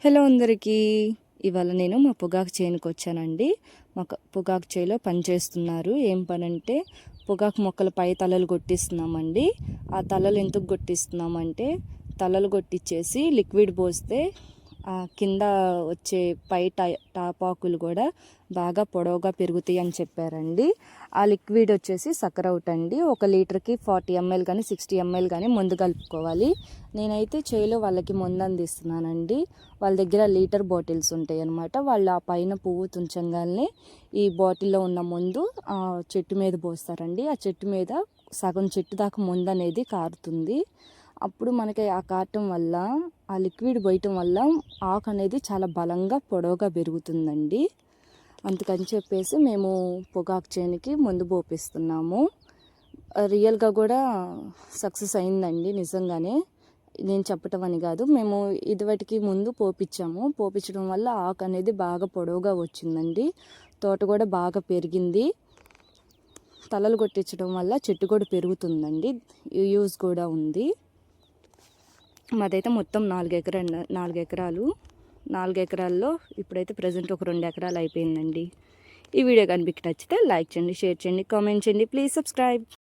Hello అందరికీ. ఇవాళ నేను మా పొగాకు చేనుకి వచ్చానండి. మా పొగాకు చేలో పని చేస్తున్నారు. ఏం పని అంటే పొగాకు మొక్కల పై తలలు కొట్టిస్తున్నామండి. ఆ తలలు ఎందుకు కొట్టిస్తున్నామంటే తలలు కొట్టించేసి లిక్విడ్ పోస్తే కింద వచ్చే పై టాపాకులు కూడా బాగా పొడవుగా పెరుగుతాయి అని చెప్పారండి. ఆ లిక్విడ్ వచ్చేసి సక్కరౌట్ అండి. 1 లీటర్కి 40 ml కానీ 60 ml కానీ మందు కలుపుకోవాలి. నేనైతే చేలో వాళ్ళకి మందు అందిస్తున్నానండి. వాళ్ళ దగ్గర లీటర్ బాటిల్స్ ఉంటాయి అన్నమాట. వాళ్ళు ఆ పైన పువ్వు తుంచంగానే ఈ బాటిల్లో ఉన్న మందు చెట్టు మీద పోస్తారండి. ఆ చెట్టు మీద సగం చెట్టు దాకా మందు అనేది కారుతుంది. అప్పుడు మనకి ఆ కారటం వల్ల ఆ లిక్విడ్ పోయటం వల్ల ఆకు అనేది చాలా బలంగా పొడవుగా పెరుగుతుందండి. అందుకని చెప్పేసి మేము పొగాకు చేనుకి మందు పోపిస్తున్నాము. రియల్గా కూడా సక్సెస్ అయిందండి. నిజంగానే నేను చెప్పటం అని కాదు, మేము ఇదివటికి ముందు పోపించడం వల్ల ఆకు అనేది బాగా పొడవుగా వచ్చిందండి. తోట కూడా బాగా పెరిగింది. తలలు కొట్టించడం వల్ల చెట్టు కూడా పెరుగుతుందండి. యూజ్ కూడా ఉంది. మాదైతే మొత్తం 4 ఎకరాలు. 4 ఎకరాల్లో ఇప్పుడైతే ప్రజెంట్ ఒక 2 ఎకరాలు అయిపోయిందండి. ఈ వీడియో కనుక మీకు నచ్చితే లైక్ చేయండి, షేర్ చేయండి, కామెంట్ చేయండి. Please subscribe.